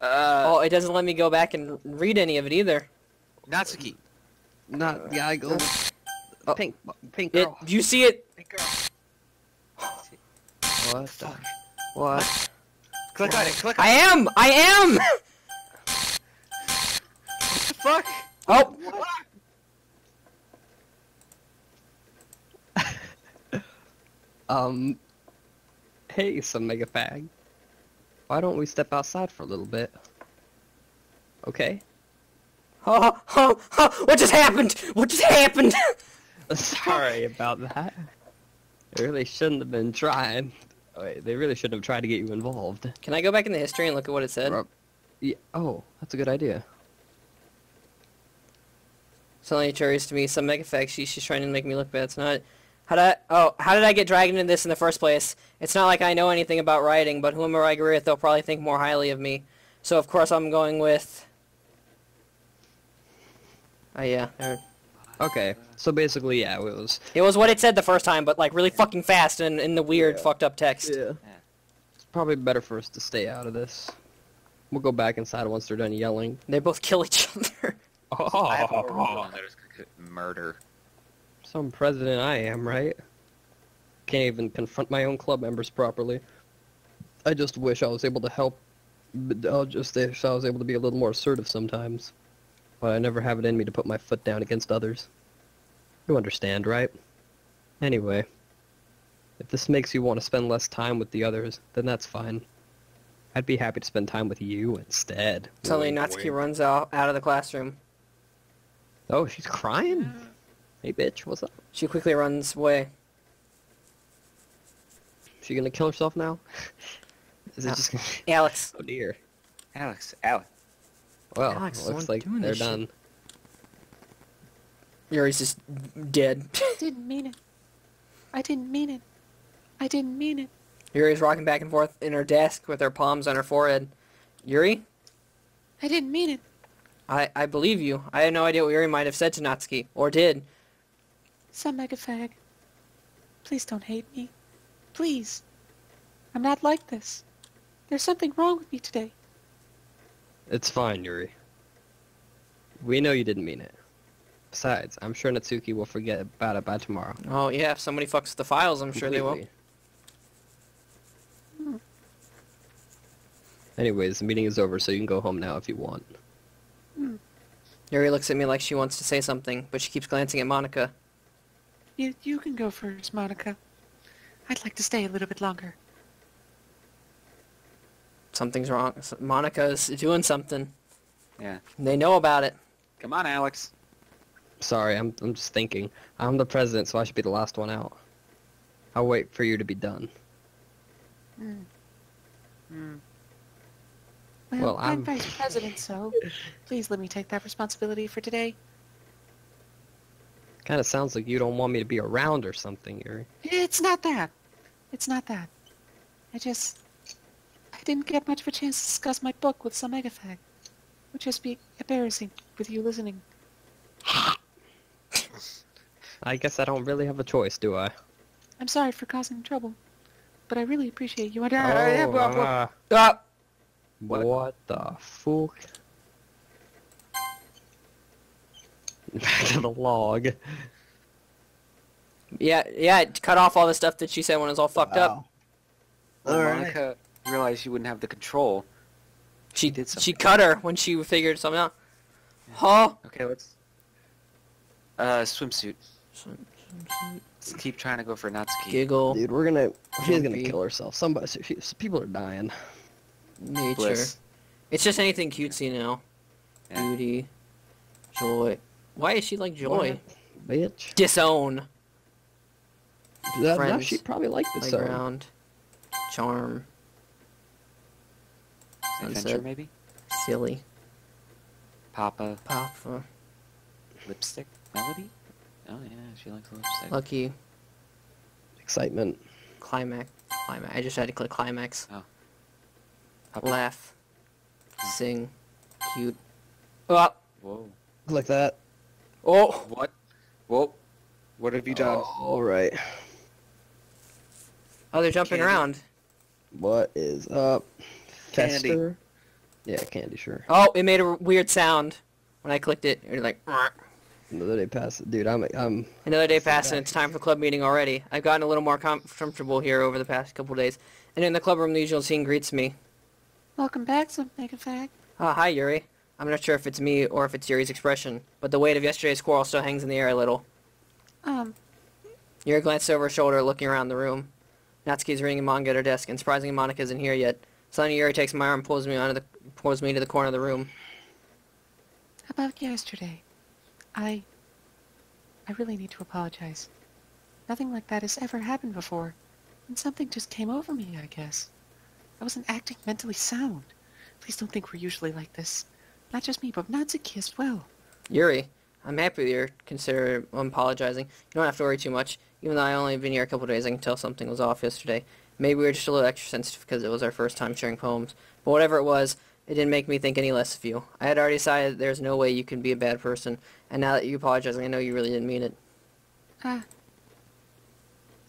Oh, it doesn't let me go back and read any of it either. Natsuki. Not the I go. Oh. Pink girl. Do you see it? Pink girl. What the fuck? What? Click on it. Click on I it. am! I am! What the fuck? Oh! Hey, some mega fag. Why don't we step outside for a little bit? Okay? What just happened? What just happened? Sorry about that. They really shouldn't have been trying. Wait, they really shouldn't have tried to get you involved. Can I go back in the history and look at what it said? Yeah, oh, that's a good idea. It's only curious to me. Some mega fact. She's trying to make me look bad. It's not. How did I get dragged into this in the first place? It's not like I know anything about writing, but whoever I agree with, they'll probably think more highly of me. So of course I'm going with. Oh yeah. Okay, so basically, yeah, It was what it said the first time, but like really fucking fast and in the weird fucked up text. Yeah. It's probably better for us to stay out of this. We'll go back inside once they're done yelling. They both kill each other. I have a rule that is murder. Some president I am, right? Can't even confront my own club members properly. I just wish I was able to help. I just wish I was able to be a little more assertive sometimes. But I never have it in me to put my foot down against others. You understand, right? Anyway, if this makes you want to spend less time with the others, then that's fine. I'd be happy to spend time with you instead. Suddenly Natsuki runs out of the classroom. Oh, she's crying? Hey, bitch, what's up? She quickly runs away. She gonna kill herself now? Is it just gonna... Alex. Oh, dear. Alex. Well, Alex, looks someone's like doing they're this shit. done. Yuri's just dead. I didn't mean it. I didn't mean it. I didn't mean it. Yuri's rocking back and forth in her desk with her palms on her forehead. Yuri? I didn't mean it. I believe you. I had no idea what Yuri might have said to Natsuki. Or did. Some mega fag. Please don't hate me. Please. I'm not like this. There's something wrong with me today. It's fine, Yuri. We know you didn't mean it. Besides, I'm sure Natsuki will forget about it by tomorrow. Oh yeah, if somebody fucks with the files, I'm sure they will. Completely. Anyways, the meeting is over, so you can go home now if you want. Yuri looks at me like she wants to say something, but she keeps glancing at Monica. You can go first, Monica. I'd like to stay a little bit longer. Something's wrong. Monica's doing something. Yeah. They know about it. Come on, Alex. Sorry, I'm just thinking. I'm the president, so I should be the last one out. I'll wait for you to be done. Well, I'm vice president, so please let me take that responsibility for today. Kind of sounds like you don't want me to be around or something, Yuri. It's not that. It's not that. I didn't get much of a chance to discuss my book with some megafag. It would just be embarrassing with you listening. I guess I don't really have a choice, do I? I'm sorry for causing trouble, but I really appreciate you. What the fuck? Back to the log. Yeah, cut off all the stuff that she said when it was all fucked up. Well, Monica realized she wouldn't have the control. She did something. She cut her when she figured something out. Huh? Okay, let's... swimsuit. Let's keep trying to go for Natsuki. Giggle. Dude, she's gonna Jumpy. kill herself. People are dying. Nature. Bliss. It's just anything cutesy now. Yeah. Beauty. Joy. Why is she like joy? Bitch. Disown. Now Friends. she probably liked this song. Playground. Charm. Adventure, Sunset. maybe? Silly. Papa. Papa. Lipstick? Melody? Oh yeah, she likes lipstick. Lucky. Excitement. Climax. I just had to click climax. Oh. Papa. Laugh. Sing. Cute. Oh. Whoa. Like that. Oh. What? Whoa. What have you done? Alright. Oh, they're jumping Candy. around. What is up? Candy. Fester? Yeah, candy, sure. Oh, it made a weird sound when I clicked it. It was like... Another day passed. Dude, I'm Another day sitting passed and back. it's time for club meeting already. I've gotten a little more comfortable here over the past couple days. And in the club room, the usual scene greets me. Welcome back, Megafag. Ah, hi, Yuri. I'm not sure if it's me or if it's Yuri's expression, but the weight of yesterday's quarrel still hangs in the air a little. Yuri glanced over her shoulder, looking around the room. Natsuki's reading manga at her desk, and surprisingly, Monika isn't here yet. Suddenly, Yuri takes my arm and pulls me to the corner of the room. About yesterday. I really need to apologize. Nothing like that has ever happened before, and something just came over me, I guess. I wasn't acting mentally sound. Please don't think we're usually like this. Not just me, but Natsuki as well. Yuri, I'm happy you're considering apologizing. You don't have to worry too much. Even though I only been here a couple days, I can tell something was off yesterday. Maybe we were just a little extra sensitive because it was our first time sharing poems. But whatever it was, it didn't make me think any less of you. I had already decided there's no way you can be a bad person, and now that you apologize, I know you really didn't mean it.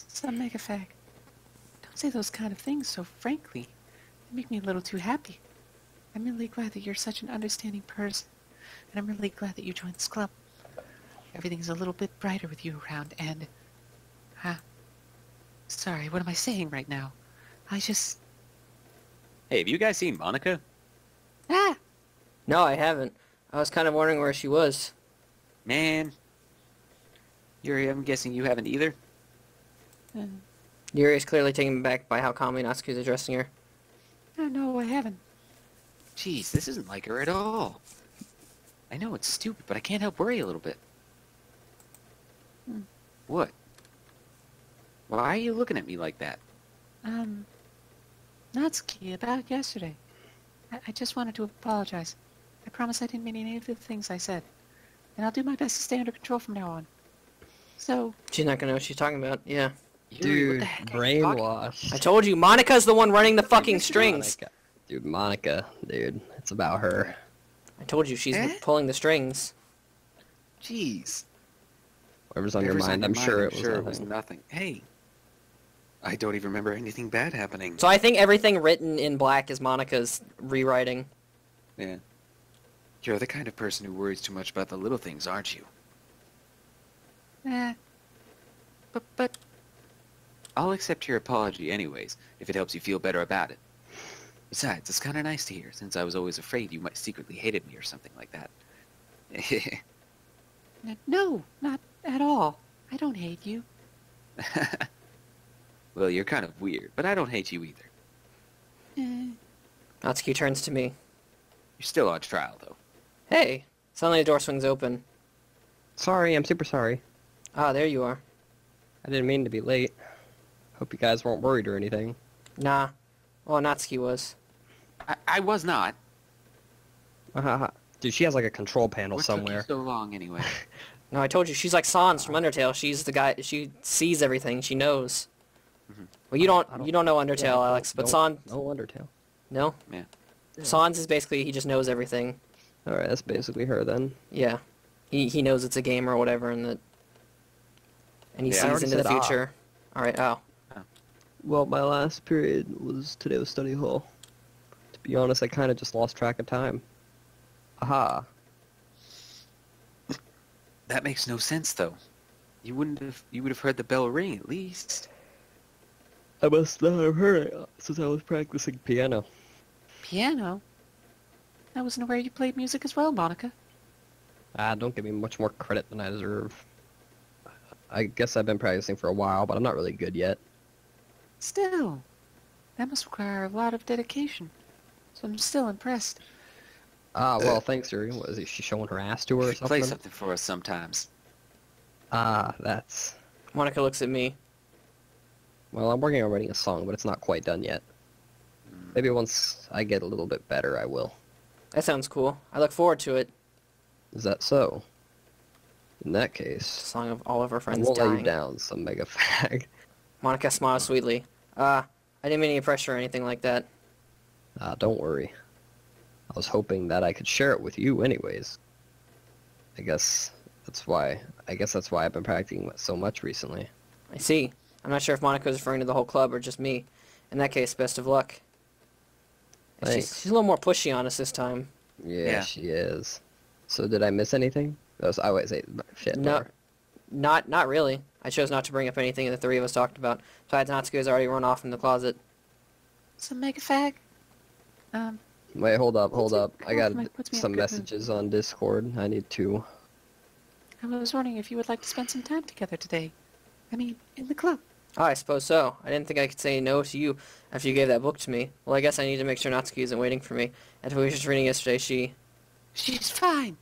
Some Megafag. Don't say those kind of things so frankly. They make me a little too happy. I'm really glad that you're such an understanding person, and I'm really glad that you joined this club. Everything's a little bit brighter with you around, and... Sorry, what am I saying right now? I just... Hey, have you guys seen Monika? No, I haven't. I was kind of wondering where she was. Man. Yuri, I'm guessing you haven't either? Yuri is clearly taken aback by how calmly Natsuki is addressing her. No, I haven't. Jeez, this isn't like her at all. I know it's stupid, but I can't help worry a little bit. What? Why are you looking at me like that? Natsuki, about yesterday. I just wanted to apologize. I promise I didn't mean any of the things I said. And I'll do my best to stay under control from now on. So... She's not gonna know what she's talking about. Yeah. Yuri, what Dude, the heck are you talking about? brainwashed. I told you, Monika's the one running the fucking strings. Monika. Dude, Monika, dude, it's about her. I told you, she's pulling the strings. Jeez. Whatever's on your mind, I'm sure it was nothing. nothing. Hey. I don't even remember anything bad happening. So I think everything written in black is Monika's rewriting. Yeah. You're the kind of person who worries too much about the little things, aren't you? But... I'll accept your apology anyways, if it helps you feel better about it. Besides, it's kind of nice to hear, since I was always afraid you might secretly hated me or something like that. No, not at all. I don't hate you. Well, you're kind of weird, but I don't hate you either. Natsuki turns to me. You're still on trial, though. Hey! Suddenly the door swings open. Sorry, I'm super sorry. Ah, there you are. I didn't mean to be late. Hope you guys weren't worried or anything. Nah. Well, Natsuki was. I was not. Dude, she has like a control panel What somewhere. took you so long, anyway? No, I told you, she's like Sans from Undertale. She's the guy, she sees everything, she knows. Well, you don't know Undertale, Yeah, Alex, but Sans... No Undertale. No? Yeah. Sans is basically, he just knows everything. Alright, that's basically her then. Yeah. He knows it's a game or whatever, and that... And he Yeah, I sees already into the said, future. Alright, oh. Well, my last period today was study hall. To be honest, I kind of just lost track of time. Aha. That makes no sense, though. You would have heard the bell ring, at least. I must not have heard it since I was practicing piano. Piano? I wasn't aware you played music as well, Monika. Don't give me much more credit than I deserve. I guess I've been practicing for a while, but I'm not really good yet. Still, that must require a lot of dedication. So I'm still impressed. Well, thanks, Yuri. What is she showing her ass to her or You something? play something for us sometimes. That's... Monika looks at me. Well, I'm working on writing a song, but it's not quite done yet. Maybe once I get a little bit better, I will. That sounds cool. I look forward to it. Is that so? In that The case, song of all of our I friends won't let you dying. down, some mega fag. Monika smiles sweetly. I didn't mean any pressure or anything like that. Don't worry. I was hoping that I could share it with you anyways. I guess that's why I've been practicing so much recently. I see. I'm not sure if Monika is referring to the whole club or just me. In that case, best of luck. Thanks. She's a little more pushy on us this time. Yeah, she is. So did I miss anything? I always say shit. No, whatever. not really. I chose not to bring up anything that the three of us talked about. Besides, Natsuki has already run off in the closet. Some mega fag. Wait, hold up. Puts I got me in a some good mood. messages on Discord. I need to. I was wondering if you would like to spend some time together today. I mean, in the club. Oh, I suppose so. I didn't think I could say no to you after you gave that book to me. Well, I guess I need to make sure Natsuki isn't waiting for me. After we were just reading yesterday, She's fine.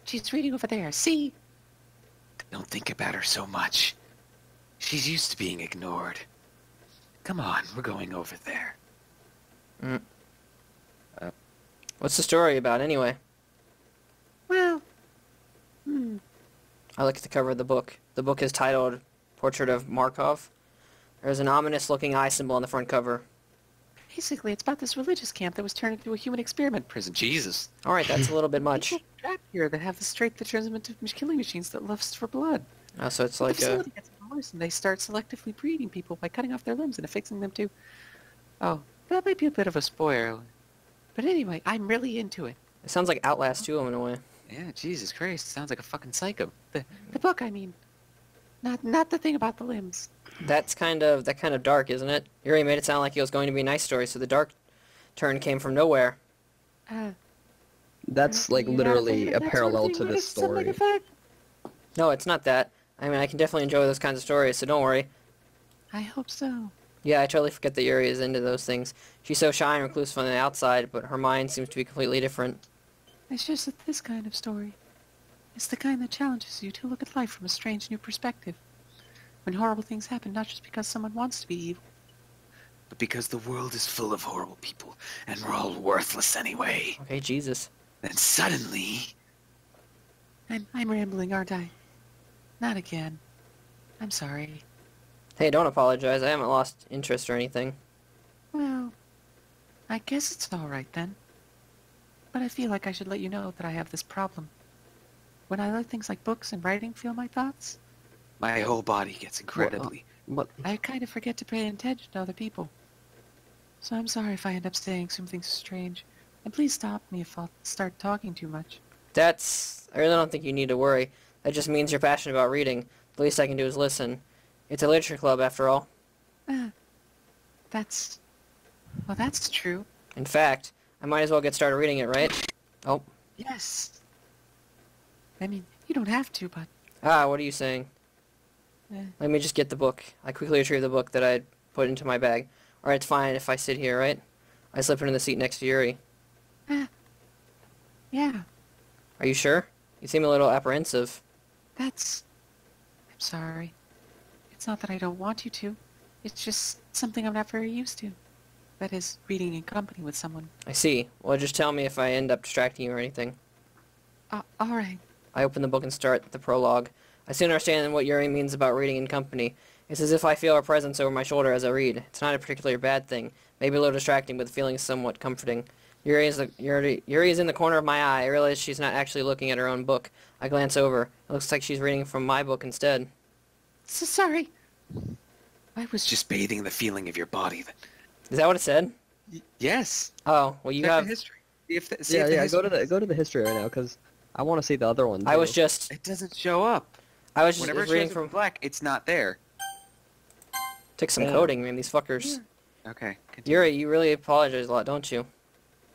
She's reading over there. See? Don't think about her so much. She's used to being ignored. Come on, we're going over there. What's the story about, anyway? Well, I look at the cover of the book. The book is titled Portrait of Markov. There's an ominous-looking eye symbol on the front cover. basically, it's about this religious camp that was turned into a human experiment. Prison Jesus. Alright, that's a little bit much. People trapped here that have the trait that turns them into killing machines that lust for blood. Oh, so it's The like a... facility gets even worse, and they start selectively breeding people by cutting off their limbs and affixing them to... Oh, that might be a bit of a spoiler. But anyway, I'm really into it. It sounds like Outlast 2 in a way. Yeah, Jesus Christ, sounds like a fucking psycho. The book, I mean. Not the thing about the limbs. That kind of dark, isn't it? Yuri made it sound like it was going to be a nice story, so the dark turn came from nowhere. That's like You're not literally afraid a of that sort of parallel thing to when this it's something story. like a fact? No, it's not that. I mean, I can definitely enjoy those kinds of stories, so don't worry. I hope so. Yeah, I totally forget that Yuri is into those things. She's so shy and reclusive on the outside, but her mind seems to be completely different. It's just that this kind of story is the kind that challenges you to look at life from a strange new perspective. When horrible things happen, not just because someone wants to be evil. But because the world is full of horrible people, and we're all worthless anyway. Okay, Jesus. Then suddenly... I'm rambling, aren't I? Not again. I'm sorry. Hey, don't apologize. I haven't lost interest or anything. Well, I guess it's alright then. But I feel like I should let you know that I have this problem. When I let things like books and writing feel my thoughts, My whole body gets incredibly... What? I kind of forget to pay attention to other people. So I'm sorry if I end up saying something strange. And please stop me if I'll start talking too much. I really don't think you need to worry. That just means you're passionate about reading. The least I can do is listen. It's a literature club, after all. Well, that's true. In fact, I might as well get started reading it, right? Oh. Yes. I mean, you don't have to, but... Ah, what are you saying? Eh. Let me just get the book. I quickly retrieve the book that I put into my bag. Alright, it's fine if I sit here, right? I slip into the seat next to Yuri. Yeah, Are you sure? You seem a little apprehensive. I'm sorry. It's not that I don't want you to. It's just something I'm not very used to. That is, reading in company with someone. I see. Well, just tell me if I end up distracting you or anything. Alright. I open the book and start the prologue. I soon understand what Yuri means about reading in company. It's as if I feel her presence over my shoulder as I read. It's not a particularly bad thing. Maybe a little distracting, but the feeling is somewhat comforting. Yuri is in the corner of my eye. I realize she's not actually looking at her own book. I glance over. It looks like she's reading from my book instead. So sorry. I was Just bathing the feeling of your body. Is that what it said? Yes. Oh, well, you Check have... the history. See if the Yeah, history- go to the history right now, because I want to see the other one. I was too. just... It doesn't show up. I was just Whenever it reading shows from... black, it's not there. Took some Yeah. coding, man. These fuckers. Okay. Continue. Yuri, you really apologize a lot, don't you?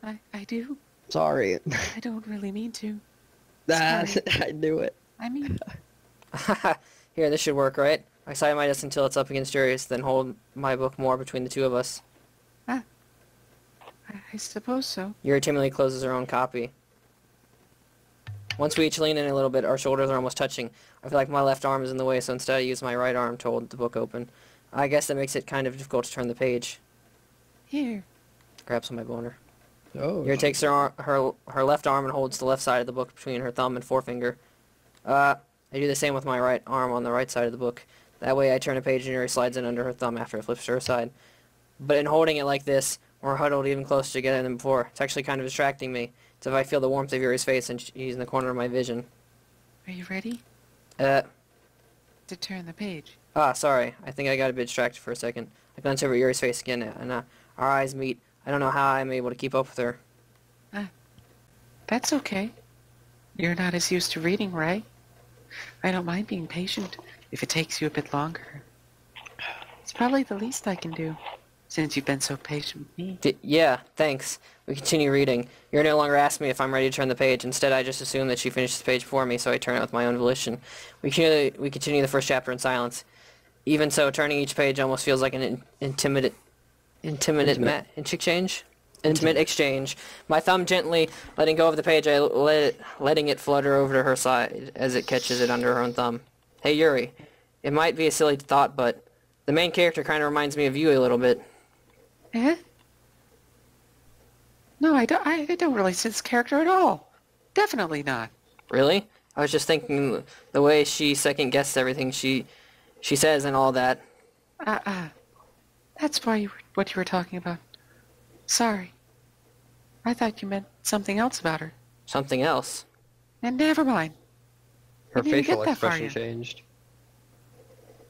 I do. Sorry. I don't really mean to. Ah, Sorry. I knew it. I mean, Here, this should work, right? I side my desk until it's up against Yuri's, then hold my book more between the two of us. I suppose so. Yuri timidly closes her own copy. Once we each lean in a little bit, our shoulders are almost touching. I feel like my left arm is in the way, so instead I use my right arm to hold the book open. I guess that makes it kind of difficult to turn the page. Here. Grabs on my boner. Oh. Yuri takes her left arm and holds the left side of the book between her thumb and forefinger. I do the same with my right arm on the right side of the book. That way I turn a page and Yuri slides in under her thumb after it flips to her side. But in holding it like this, we're huddled even closer together than before. It's actually kind of distracting me. It's if I feel the warmth of Yuri's face and she's in the corner of my vision. Are you ready Uh, to turn the page? sorry. I think I got a bit distracted for a second. I glance over at Yuri's face again, and our eyes meet. I don't know how I'm able to keep up with her. That's okay. You're not as used to reading, right? I don't mind being patient if it takes you a bit longer. It's probably the least I can do, since you've been so patient with me. Yeah, thanks. We continue reading. Yuri no longer asks me if I'm ready to turn the page. Instead, I just assume that she finishes the page for me, so I turn it with my own volition. We continue the first chapter in silence. Even so, turning each page almost feels like an intimate exchange. My thumb gently letting go of the page, letting it flutter over to her side as it catches it under her own thumb. Hey Yuri, it might be a silly thought, but the main character kind of reminds me of you a little bit. Eh? No, I don't really see this character at all. Definitely not. Really? I was just thinking the way she second-guesses everything she says and all that. That's what you were talking about. Sorry. I thought you meant something else about her. Something else? And never mind. Her Didn't even facial get that far expression yet. changed.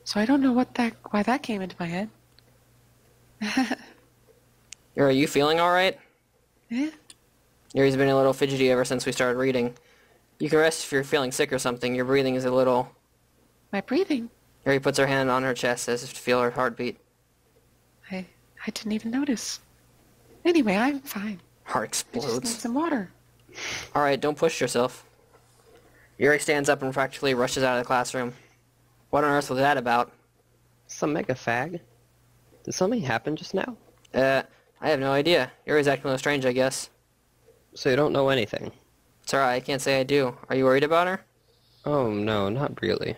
So I don't know why that came into my head. Yuri, are you feeling alright? Eh? Yuri's been a little fidgety ever since we started reading. You can rest if you're feeling sick or something. Your breathing is a little... My breathing? Yuri puts her hand on her chest as if to feel her heartbeat. I didn't even notice. Anyway, I'm fine. Heart I just need explodes. some water. Alright, don't push yourself. Yuri stands up and practically rushes out of the classroom. What on earth was that about? Some mega fag. Did something happen just now? I have no idea. Yuri's acting a little strange, I guess. So you don't know anything? It's alright, I can't say I do. Are you worried about her? Oh no, not really.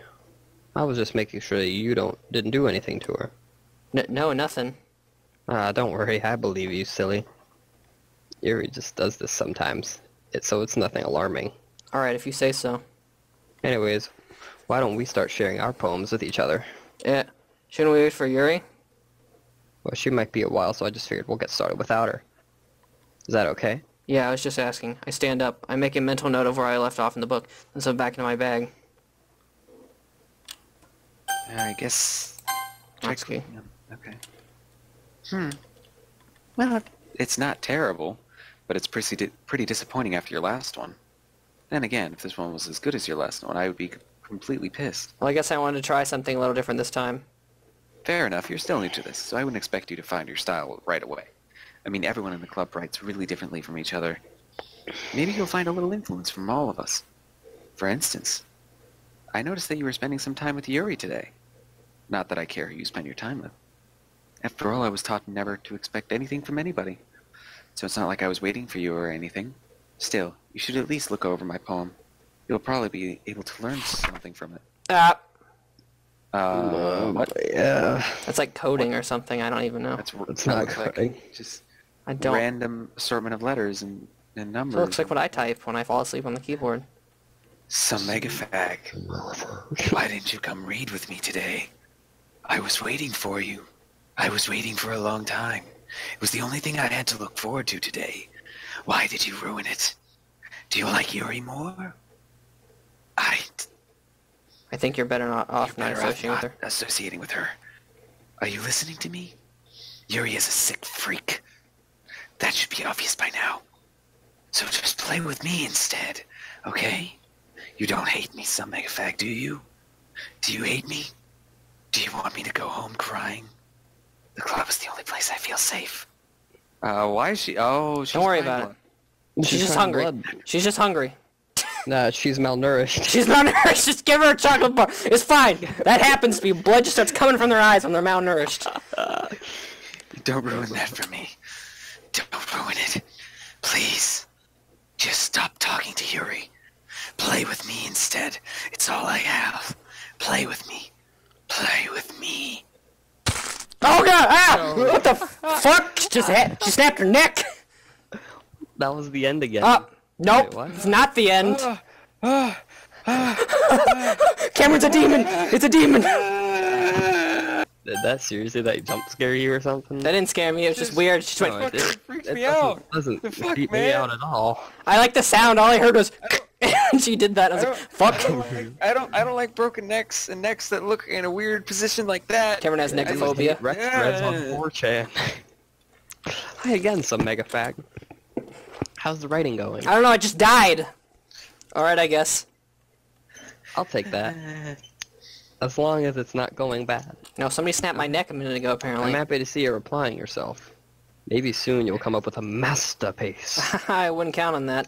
I was just making sure that you didn't do anything to her. No, nothing. Don't worry, I believe you, silly. Yuri just does this sometimes, so it's nothing alarming. Alright, if you say so. Anyways, why don't we start sharing our poems with each other? Yeah. Shouldn't we wait for Yuri? Well, she might be a while, so I just figured we'll get started without her. Is that okay? Yeah, I was just asking. I stand up. I make a mental note of where I left off in the book, and so back into my bag. I guess... Natsuki. Okay. Well, It's not terrible, but it's pretty disappointing after your last one. Then again, if this one was as good as your last one, I would be completely pissed. Well, I guess I wanted to try something a little different this time. Fair enough, you're still new to this, so I wouldn't expect you to find your style right away. I mean, everyone in the club writes really differently from each other. Maybe you'll find a little influence from all of us. For instance, I noticed that you were spending some time with Yuri today. Not that I care who you spend your time with. After all, I was taught never to expect anything from anybody. So it's not like I was waiting for you or anything. Still, you should at least look over my poem. You'll probably be able to learn something from it. What? Yeah. That's like coding or something. I don't even know. It's not coding. Just I don't. random assortment of letters and numbers. It looks like what I type when I fall asleep on the keyboard. Some mega fag. Why didn't you come read with me today? I was waiting for you. I was waiting for a long time. It was the only thing I had to look forward to today. Why did you ruin it? Do you like Yuri more? I think you're better off not associating with her. Associating with her. Are you listening to me? Yuri is a sick freak. That should be obvious by now. So just play with me instead, okay? You don't hate me, some mega fag, do you? Do you hate me? Do you want me to go home crying? The club is the only place I feel safe. Why is she? Oh, she's Don't worry about it. She's just trying hungry. blood. She's just hungry. Nah, she's malnourished. She's malnourished. Just give her a chocolate bar. It's fine. That happens to be. Blood just starts coming from their eyes when they're malnourished. Don't ruin that for me. Don't ruin it. Please. Just stop talking to Yuri. Play with me instead. It's all I have. Play with me. Play with me. Oh god! Ah! What the fuck? She snapped her neck. That was the end again. Nope. Wait, what? It's not the end. Cameron's a demon. It's a demon. Did that seriously jump scare you or something? That didn't scare me. It was just weird. She just No, went. it me out. doesn't The fuck, freak me man? out at all. I like the sound. All I heard was. And she did that. I was like, fuck. I don't like broken necks and necks that look in a weird position like that. Cameron has necrophobia. Rex Reds on 4chan. Hi again, some mega fact. How's the writing going? I don't know, I just died. Alright, I guess. I'll take that. As long as it's not going bad. No, somebody snapped my neck a minute ago, apparently. I'm happy to see you're applying yourself. Maybe soon you'll come up with a masterpiece. I wouldn't count on that.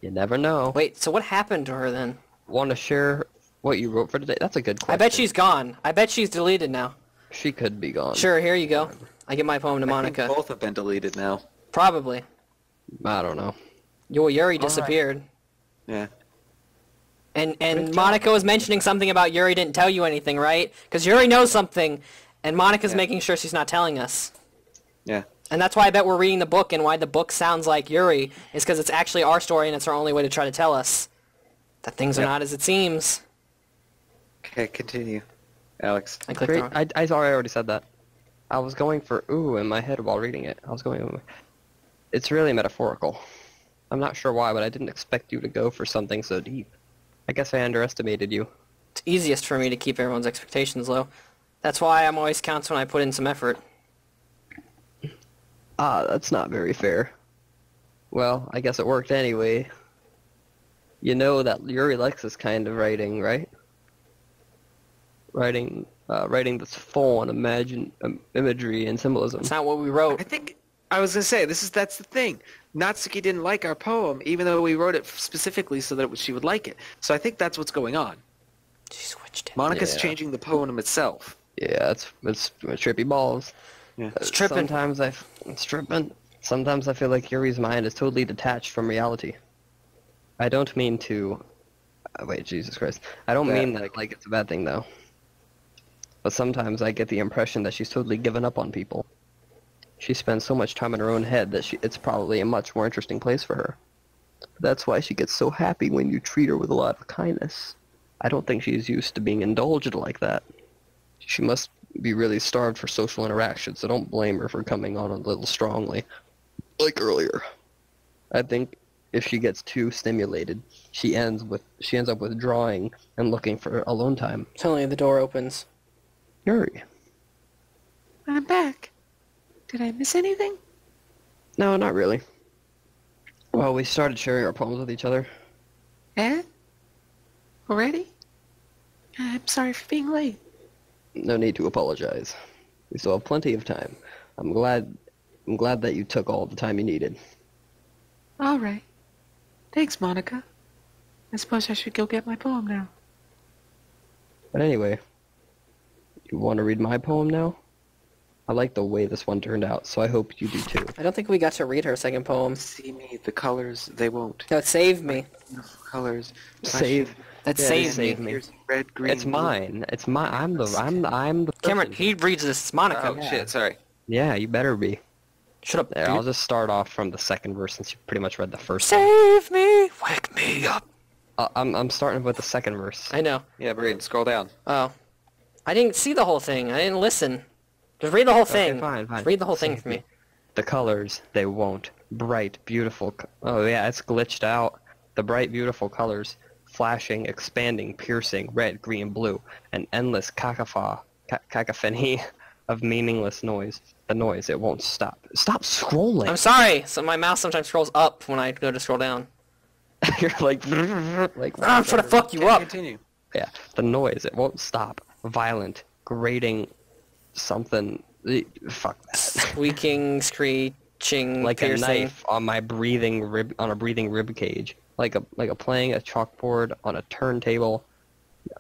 You never know. Wait, so what happened to her then? Want to share what you wrote for today? That's a good question. I bet she's gone. I bet she's deleted now. She could be gone. Sure, here you go. I give my poem to Monica. I think both have been deleted now. Probably. I don't know. Yuri disappeared. Yeah. And Monica was mentioning something about Yuri didn't tell you anything, right? Because Yuri knows something, and Monica's making sure she's not telling us. Yeah. And that's why I bet we're reading the book, and why the book sounds like Yuri, is because it's actually our story, and it's our only way to try to tell us that things are not as it seems. Okay, continue, Alex. I clicked Great. wrong. I already said that. I was going for ooh in my head while reading it. I was going. It's really metaphorical. I'm not sure why, but I didn't expect you to go for something so deep. I guess I underestimated you. It's easiest for me to keep everyone's expectations low. That's why I'm always counts when I put in some effort. Ah, that's not very fair. Well, I guess it worked anyway. You know that Yuri likes this kind of writing, right? Writing that's full on imagery and symbolism. It's not what we wrote. I think I was gonna say that's the thing. Natsuki didn't like our poem, even though we wrote it specifically so that she would like it. So I think that's what's going on. She switched it. Monica's Yeah. changing the poem itself. Yeah, it's trippy balls. Yeah. It's tripping. It's tripping. Sometimes I feel like Yuri's mind is totally detached from reality. I don't mean to... wait, Jesus Christ. I don't mean that like it's a bad thing, though. But sometimes I get the impression that she's totally given up on people. She spends so much time in her own head that it's probably a much more interesting place for her. That's why she gets so happy when you treat her with a lot of kindness. I don't think she's used to being indulged like that. She must be really starved for social interaction, so don't blame her for coming on a little strongly, like earlier. I think if she gets too stimulated, she ends up withdrawing and looking for alone time. Suddenly the door opens. Yuri. I'm back. Did I miss anything? No, not really. Well, we started sharing our poems with each other. Ed? Already? I'm sorry for being late. No need to apologize. We still have plenty of time. I'm glad that you took all the time you needed. All right. Thanks, Monica. I suppose I should go get my poem now. But anyway, you want to read my poem now? I like the way this one turned out, so I hope you do too. I don't think we got to read her second poem. See me, the colors, they won't. No, save me. Beautiful colors. Save. That Yeah, saved save me. me. Here's red, green. It's mine. It's mine. I'm the Cameron, person. he reads this. It's Monica. Oh shit! Sorry. Yeah, you better be. Shut up, There, dude. I'll just start off from the second verse since you pretty much read the first one. Save me! Wake me up! I'm starting with the second verse. I know. Yeah, Braden, scroll down. Oh. I didn't see the whole thing. I didn't listen. Just read the whole thing. Okay, fine. Just read the whole thing Save for me. The colors, they won't. Bright, beautiful... Oh yeah, it's glitched out. The bright, beautiful colors. Flashing, expanding, piercing, red, green, blue. An endless cacophony of meaningless noise. The noise, it won't stop. Stop scrolling! I'm sorry. So my mouse sometimes scrolls up when I go to scroll down. You're like... I'm trying to fuck you Okay, up. continue. Yeah, the noise, it won't stop. Violent, grating, something... Fuck that. Squeaking, screeching, Like piercing. a knife on my breathing rib cage. Like a playing a chalkboard on a turntable.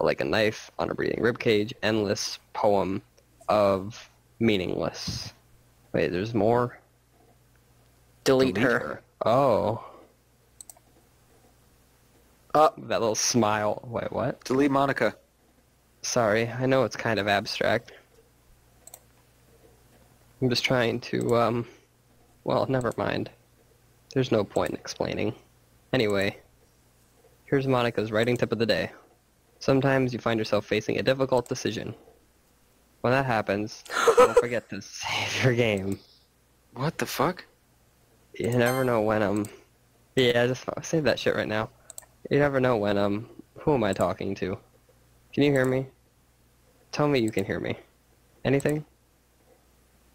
Like a knife on a breathing rib cage. Endless poem of meaningless. Wait, there's more? Delete her. Oh. Oh. That little smile. Wait, what? Delete Monica. Sorry, I know it's kind of abstract. I'm just trying to, well, never mind. There's no point in explaining. Anyway, here's Monica's writing tip of the day. Sometimes you find yourself facing a difficult decision. When that happens, don't forget to save your game. What the fuck? You never know when, yeah, just save that shit right now. You never know when, who am I talking to? Can you hear me? Tell me you can hear me. Anything?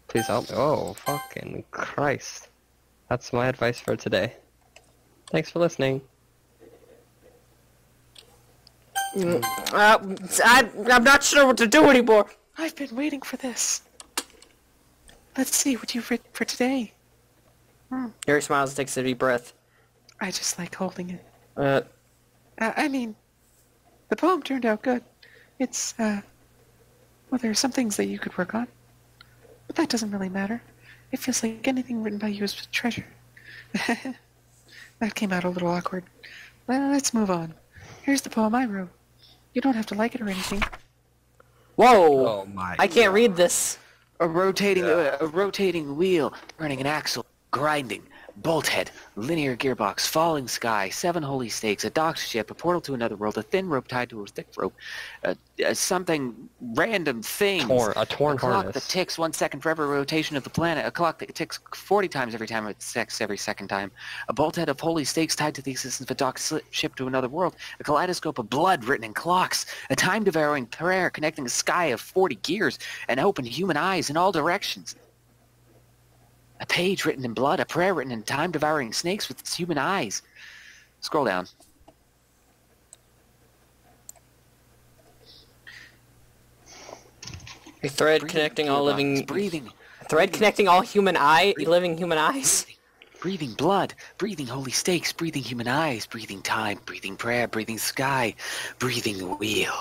Please help me. Oh, fucking Christ. That's my advice for today. Thanks for listening. I'm not sure what to do anymore. I've been waiting for this. Let's see what you've written for today. Yuri smiles and takes a deep breath. I just like holding it. Uh, I mean, the poem turned out good. It's, well, there are some things that you could work on. But that doesn't really matter. It feels like anything written by you is a treasure. That came out a little awkward. Well, let's move on. Here's the poem I wrote. You don't have to like it or anything. whoa! Oh my I can't read this. A rotating wheel, turning an axle, grinding, bolt head, linear gearbox, falling sky, 7 holy stakes, a docked ship, a portal to another world, a thin rope tied to a thick rope, something random things. A torn a clock harness. that ticks 1 second for every rotation of the planet, a clock that ticks 40 times every time it ticks every second time, a bolt head of holy stakes tied to the existence of a docked ship to another world, a kaleidoscope of blood written in clocks, a time-devouring prayer connecting a sky of 40 gears, and open human eyes in all directions. A page written in blood, a prayer written in time-devouring snakes with its human eyes. Scroll down. A thread connecting all living... Breathing. A thread connecting all living human eyes? Breathing blood, breathing holy stakes, breathing human eyes, breathing time, breathing prayer, breathing sky, breathing wheel.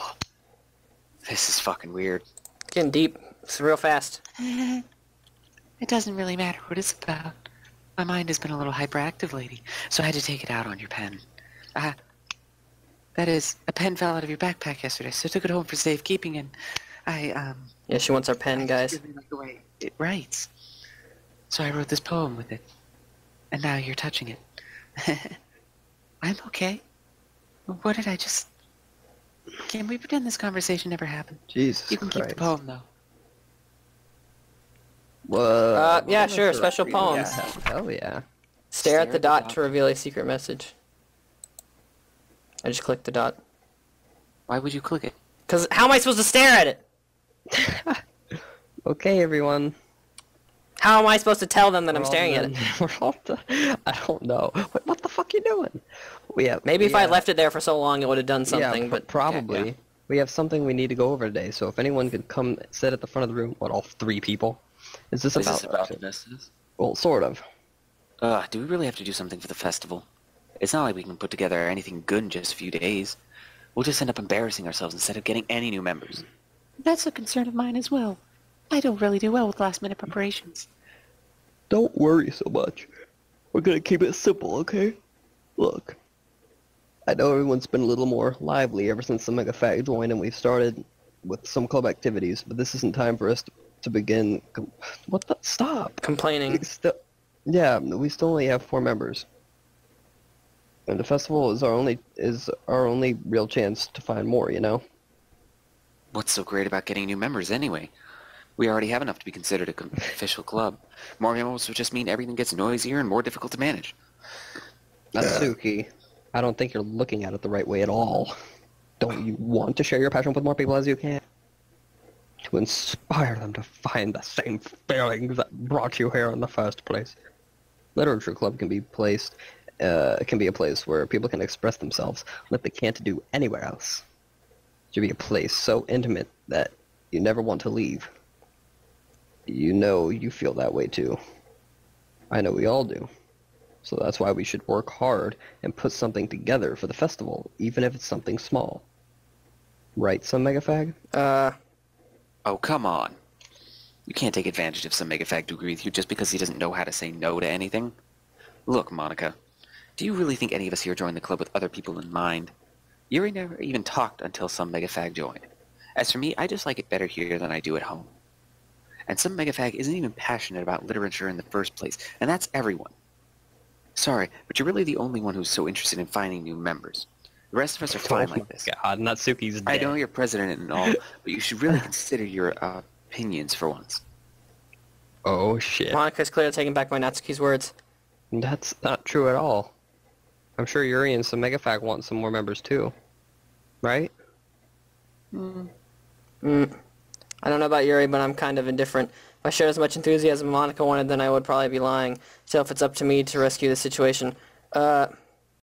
This is fucking weird. Getting deep. It's real fast. It doesn't really matter what it's about. My mind has been a little hyperactive lately, so I had to take it out on your pen. That is, a pen fell out of your backpack yesterday, so I took it home for safekeeping, and Yeah, she wants our pen, I guys. just really like the way it writes. So I wrote this poem with it. And now you're touching it. I'm okay. What did I just... Can we pretend this conversation never happened? Jesus You can Christ. keep the poem, though. Whoa. Yeah, sure, special poems. Yeah, hell yeah. Stare at the dot to reveal a secret message. I just clicked the dot. Why would you click it? Because how am I supposed to stare at it? Okay, everyone. How am I supposed to tell them that I'm We're all staring at done. it? We're all done. I don't know. What the fuck you doing? Maybe if I left it there for so long, it would have done something, yeah, but... probably. yeah. We have something we need to go over today, so if anyone could come sit at the front of the room, all 3 people? Is this Is about... this about this? Well, sort of. Do we really have to do something for the festival? It's not like we can put together anything good in just a few days. We'll just end up embarrassing ourselves instead of getting any new members. That's a concern of mine as well. I don't really do well with last-minute preparations. Don't worry so much. We're gonna keep it simple, okay? Look. I know everyone's been a little more lively ever since the Mega Fat joined and we've started with some club activities, but this isn't time for us to begin... What the... Stop! Complaining. Yeah, we still only have 4 members. And the festival is our only real chance to find more, you know? What's so great about getting new members anyway? We already have enough to be considered an official club. More members would just mean everything gets noisier and more difficult to manage. Natsuki, I don't think you're looking at it the right way at all. Don't you want to share your passion with more people as you can? To inspire them to find the same feelings that brought you here in the first place. Literature Club can be a place where people can express themselves like they can't do anywhere else. It should be a place so intimate that you never want to leave. You know you feel that way too. I know we all do. So that's why we should work hard and put something together for the festival, even if it's something small. Right, some Megafag? Oh, come on. You can't take advantage of some megafag to agree with you just because he doesn't know how to say no to anything. Look, Monica, do you really think any of us here joined the club with other people in mind? Yuri never even talked until some megafag joined. As for me, I just like it better here than I do at home. And some megafag isn't even passionate about literature in the first place, and that's everyone. Sorry, but you're really the only one who's so interested in finding new members. The rest of us are fine like this. God, Natsuki's dead. I know you're president and all, but you should really consider your opinions for once. Oh shit. Monica's clearly taking back my Natsuki's words. That's not true at all. I'm sure Yuri and some Megafag want some more members too. Right? I don't know about Yuri, but I'm kind of indifferent. If I showed as much enthusiasm Monica wanted, then I would probably be lying. So if it's up to me to rescue the situation,